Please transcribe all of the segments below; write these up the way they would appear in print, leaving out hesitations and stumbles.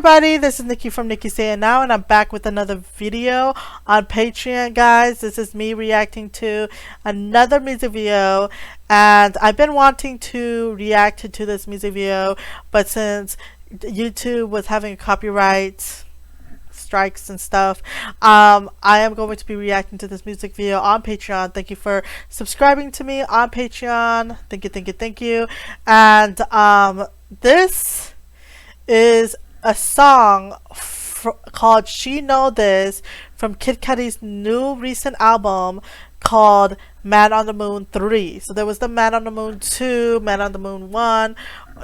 everybody, this is Nikki from Nikki Say It Now, and I'm back with another video on Patreon, guys. This is me reacting to another music video, and I've been wanting to react to this music video, but since YouTube was having copyright strikes and stuff, I am going to be reacting to this music video on Patreon. Thank you for subscribing to me on Patreon. Thank you. And this is a song called She Know This from Kid Cudi's new recent album called Man on the Moon 3. So there was the Man on the Moon 2, Man on the Moon 1.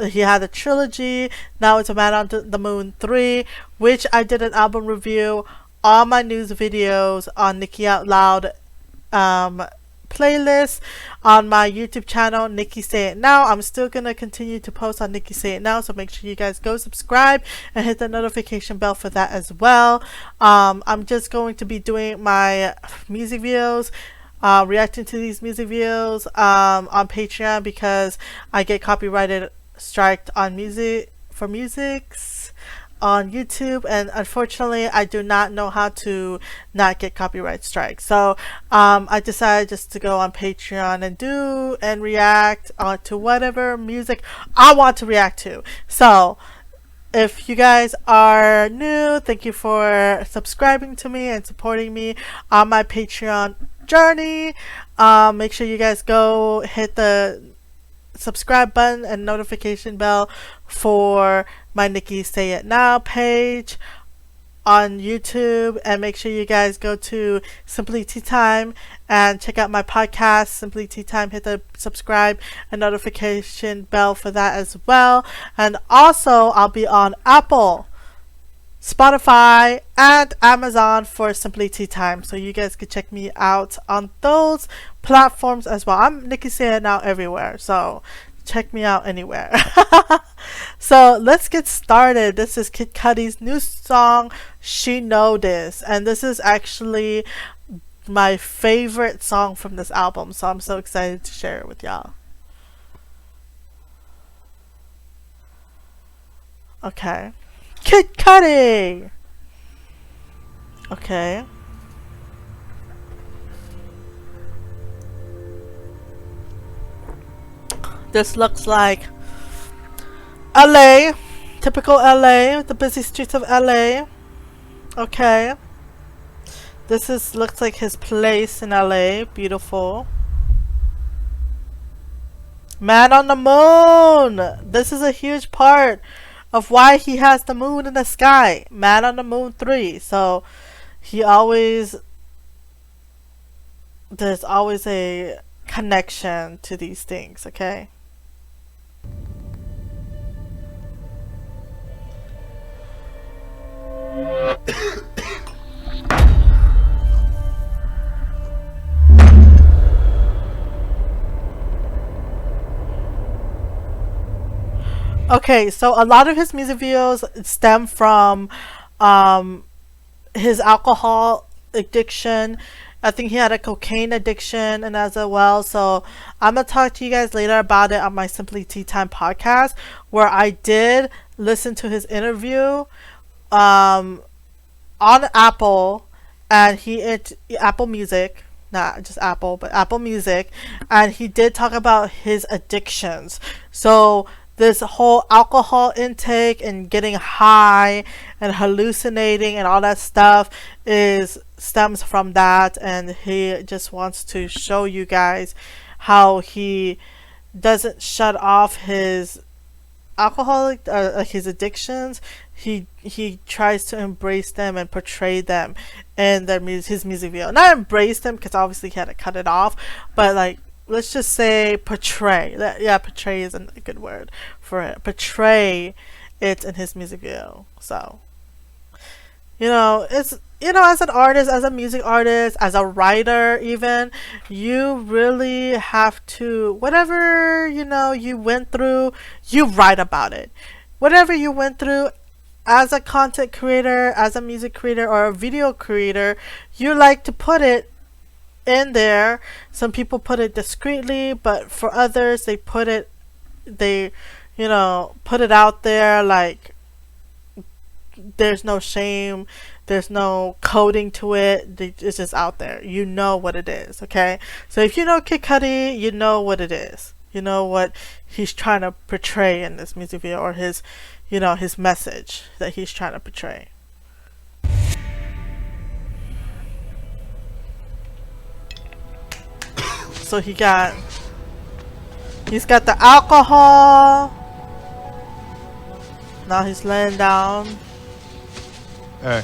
He had a trilogy. Now it's a Man on the Moon 3, which I did an album review on my news videos on Nikki Out Loud playlist on my YouTube channel, Nikki Say It Now. I'm still gonna continue to post on Nikki Say It Now, so make sure you guys go subscribe and hit the notification bell for that as well. I'm just going to be doing my music videos, reacting to these music videos on Patreon because I get copyrighted striked on musics on YouTube, and unfortunately I do not know how to not get copyright strikes. So I decided just to go on Patreon and react to whatever music I want to react to. So if you guys are new, thank you for subscribing to me and supporting me on my Patreon journey. Make sure you guys go hit the subscribe button and notification bell for my Nikki Say It Now page on YouTube, and make sure you guys go to Simply Tea Time and check out my podcast, Simply Tea Time. Hit the subscribe and notification bell for that as well. And also I'll be on Apple, Spotify, and Amazon for Simply Tea Time, so you guys can check me out on those platforms as well. I'm Nikki Say It Now everywhere, so check me out anywhere. So let's get started. This is Kid Cudi's new song, She Know This, and this is actually my favorite song from this album, so I'm so excited to share it with y'all. Okay. Kid Cudi! Okay. This looks like LA. Typical LA. The busy streets of LA. Okay. This looks like his place in LA. Beautiful. Man on the Moon! This is a huge part of why he has the moon in the sky. Man on the Moon 3. So there's always a connection to these things, okay? Okay, so a lot of his music videos stem from his alcohol addiction. I think he had a cocaine addiction and as well. So I'm gonna talk to you guys later about it on my Simply Tea Time podcast, where I did listen to his interview on Apple, and Apple Music, not just Apple, but Apple Music, and he did talk about his addictions. So this whole alcohol intake and getting high and hallucinating and all that stuff stems from that, and he just wants to show you guys how he doesn't shut off his alcoholic his addictions. He tries to embrace them and portray them in his music video. Not embrace them, because obviously he had to cut it off, but like, let's just say portray. Yeah, portray isn't a good word for it. Portray it in his music video. So, it's, as an artist, as a music artist, as a writer even, you really have to, whatever, you went through, you write about it. Whatever you went through as a content creator, as a music creator, or a video creator, you like to put it in there. Some people put it discreetly, but for others they put it out there, like there's no shame, there's no coding to it. It's just out there. You know what it is, okay? So if you know Kid Cudi, you know what it is. You know what he's trying to portray in this music video, or his, you know, his message that he's trying to portray. So he's got the alcohol. Now he's laying down. Hey.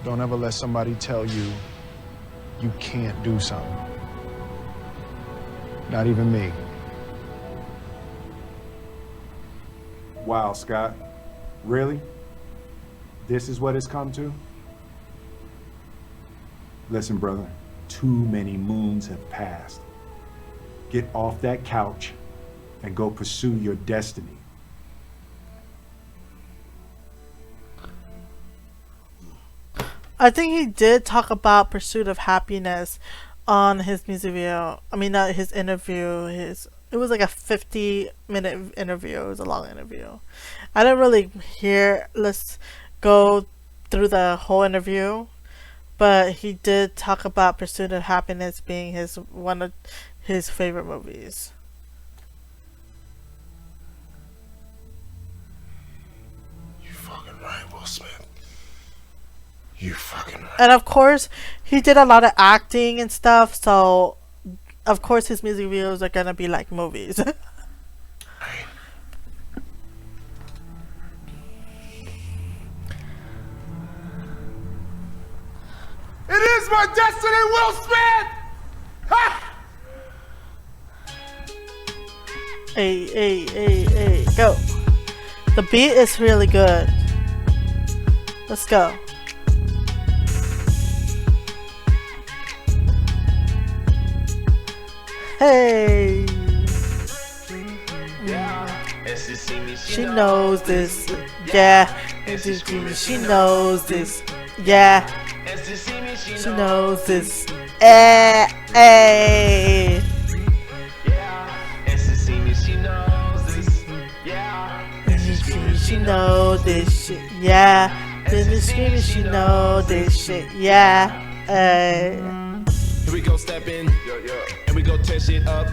Don't ever let somebody tell you you can't do something. Not even me. Wow, Scott. Really? This is what it's come to? Listen, brother, too many moons have passed. Get off that couch and go pursue your destiny. I think he did talk about pursuit of happiness on his music video. I mean, not his interview. It was like a 50-minute interview. It was a long interview. I didn't really hear. Let's go through the whole interview, but he did talk about Pursuit of Happiness being one of his favorite movies. You fucking right, Will Smith. You fucking right. And of course, he did a lot of acting and stuff, so of course his music videos are gonna be like movies. Right. It is my destiny, Will Smith! Ha! Hey, go. The beat is really good. Let's go. Hey. She knows this. Yeah. She knows this. Yeah. She knows this. Hey. She knows this shit. Yeah. She knows this shit. Yeah. Here we go, step in, and we go tear shit up.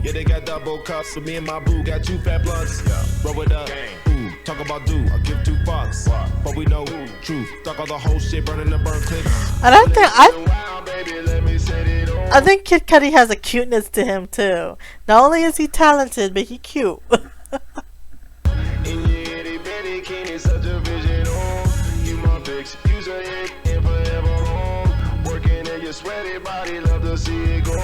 Yeah, they got double cups, but me and my boo got 2 fat blunts. Roll it up, ooh, talk about do, I give 2 fucks, but we know truth. Talk all the whole shit, burning the burn clips. And I think Kid Cudi has a cuteness to him too. Not only is he talented, but he cute. Such a vision, you my fix, use a hit and forever home. Working in your sweaty body, love to see it go.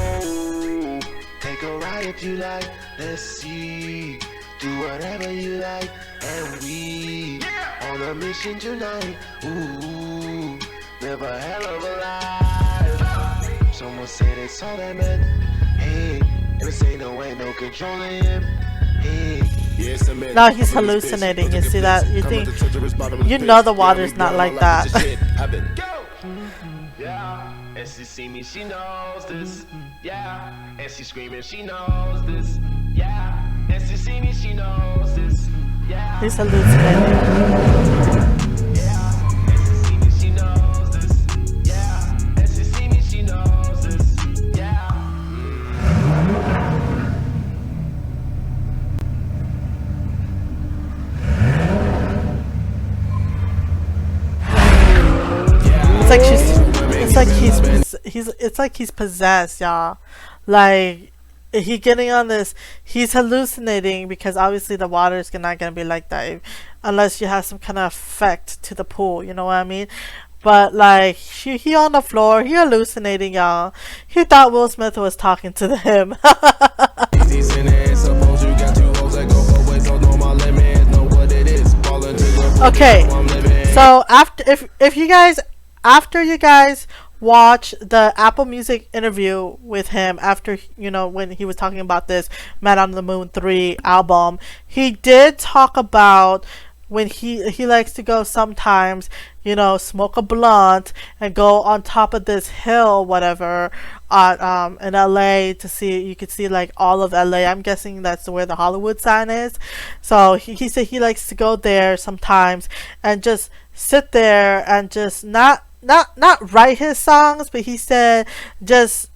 Take a ride if you like, let's see. Do whatever you like, and we on a mission tonight. Ooh, live a hell of a life. Someone said it's all that meant. Hey, this ain't no controlling him. Hey. Now he's hallucinating. You see that? You think, you know, the water's not like that. Yeah, and she see me, she knows this. Yeah, and she screaming, she knows this. Yeah, and she see me, she knows this. Yeah, he's hallucinating. Yeah, and she see me, she knows this. Yeah, and she see me, she knows this. Yeah. It's like he's possessed, y'all. Like, he getting on this, he's hallucinating, because obviously the water is not gonna be like that unless you have some kind of effect to the pool, you know what I mean? But like, he on the floor, he hallucinating, y'all. He thought Will Smith was talking to him. Okay, so after you guys watch the Apple Music interview with him, after, you know, when he was talking about this Man on the Moon 3 album, he did talk about when he likes to go sometimes, smoke a blunt and go on top of this hill, whatever, in LA to see. You could see like all of LA. I'm guessing that's where the Hollywood sign is. So he said he likes to go there sometimes and just sit there and just not write his songs, but he said just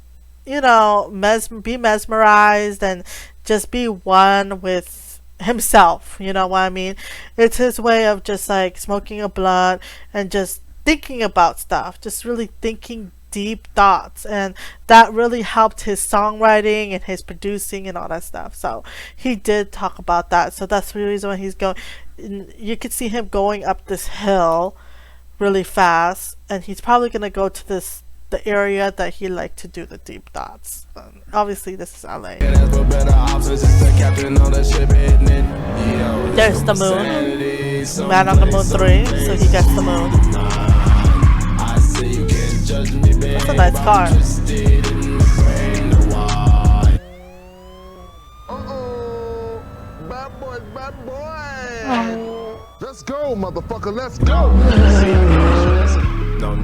be mesmerized and just be one with himself. You know what I mean? It's his way of just like smoking a blunt and just thinking about stuff, just really thinking deep thoughts, and that really helped his songwriting and his producing and all that stuff. So he did talk about that. So that's the reason why he's going. You could see him going up this hill really fast, and he's probably going to go to the area that he liked to do the deep thoughts. Obviously this is LA. There's the moon. Man on the Moon 3, so he gets the moon. That's a nice car. Bad boy. Let's go, motherfucker, let's go. No,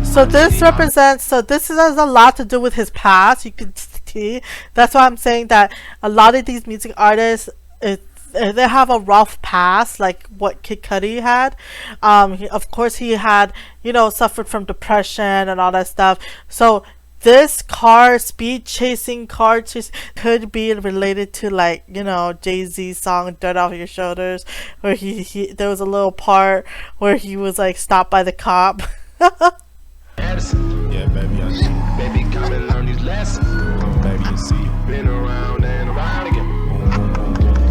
so this represents, this has a lot to do with his past. You can see, that's why I'm saying that a lot of these music artists, they have a rough past, like what Kid Cudi had. Of course he had, suffered from depression and all that stuff. So this speed chasing could be related to like, Jay-Z's song Dirt Off Your Shoulders, where there was a little part where he was like stopped by the cop. Yeah, baby, I see. Baby, come and learn these lessons. Baby, you see. Been around and around again.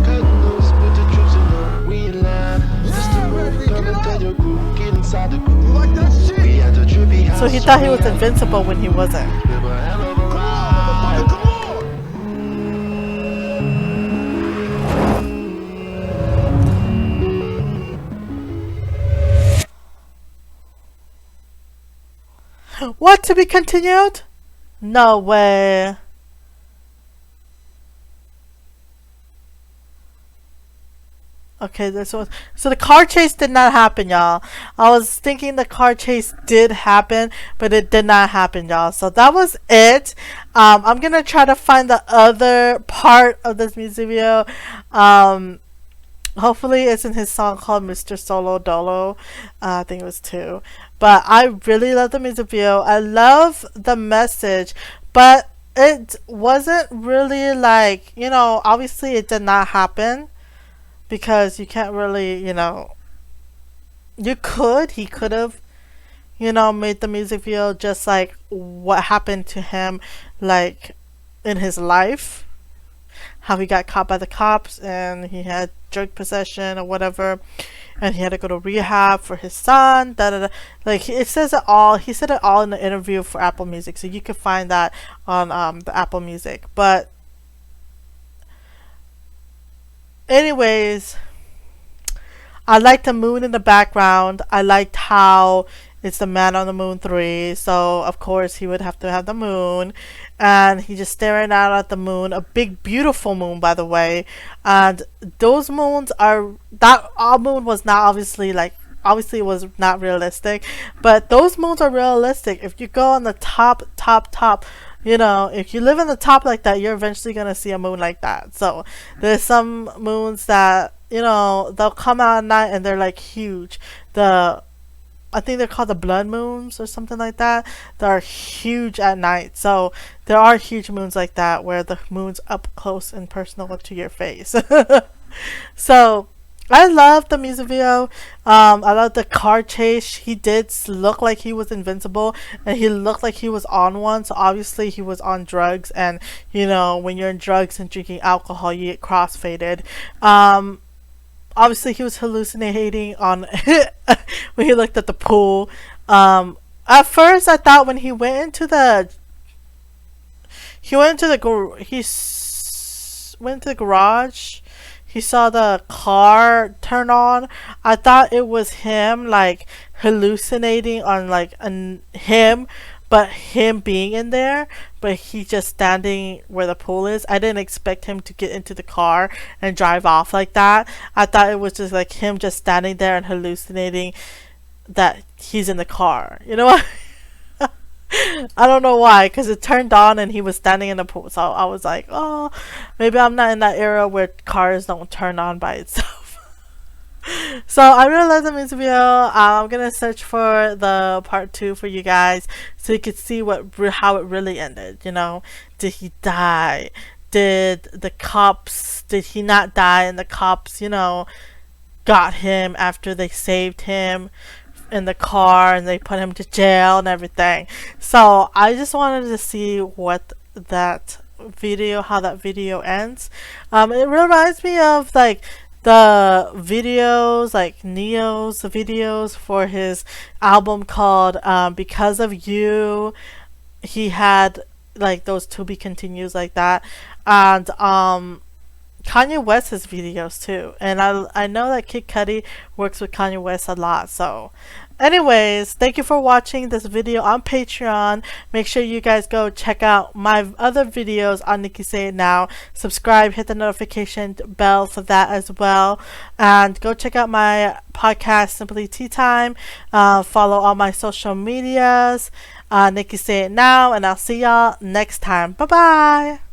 Cut loose, put the troops in the wheel line. Just a move, come and tell your crew, get inside the crew. You like that shit? We had to trippy house. So he thought he was invincible when he wasn't. What, to be continued? No way. Okay, this was so the car chase did not happen, y'all. I was thinking the car chase did happen, but it did not happen, y'all. So that was it. I'm gonna try to find the other part of this music video. Hopefully it's in his song called Mr. Solo Dolo. I think it was 2. But I really love the music video. I love the message, but it wasn't really like, obviously it did not happen, because you can't really, he could have, made the music video just like what happened to him, like in his life, how he got caught by the cops and he had drug possession or whatever, and he had to go to rehab for his son, like it says it all. He said it all in the interview for Apple Music, so you can find that on the Apple Music. But anyways, I liked the moon in the background. I liked how it's the Man on the Moon 3, so of course he would have to have the moon, and he's just staring out at the moon, a big beautiful moon, by the way. And those moons are, that our moon was not obviously it was not realistic, but those moons are realistic. If you go on the top, if you live in the top like that, you're eventually gonna see a moon like that. So there's some moons that, they'll come out at night and they're like huge. I think they're called the blood moons or something like that. They're huge at night. So there are huge moons like that where the moon's up close and personal to your face. So I love the music video. I love the car chase. He did look like he was invincible, and he looked like he was on one. So obviously he was on drugs, and when you're in drugs and drinking alcohol, you get crossfaded. Obviously he was hallucinating on when he looked at the pool. At first I thought when he went into the garage, he saw the car turn on. I thought it was him like hallucinating on him, but him being in there, but he just standing where the pool is. I didn't expect him to get into the car and drive off like that. I thought it was just like him just standing there and hallucinating that he's in the car. You know what? I don't know why, because it turned on and he was standing in the pool. So I was like, oh, maybe I'm not in that era where cars don't turn on by itself. So I really love the music video. I'm gonna search for the part 2 for you guys so you could see how it really ended. You know, did he die? Did he not die and the cops, you know, got him after they saved him in the car and they put him to jail and everything? So I just wanted to see how that video ends. It reminds me of like the videos, like Neo's videos for his album called Because of You. He had like those to be continues like that, and Kanye West's videos too. And I know that Kid Cudi works with Kanye West a lot. So anyways, thank you for watching this video on Patreon. Make sure you guys go check out my other videos on Nikki Say It Now. Subscribe, hit the notification bell for that as well. And go check out my podcast, Simply Tea Time. Follow all my social medias, Nikki Say It Now. And I'll see y'all next time. Bye-bye.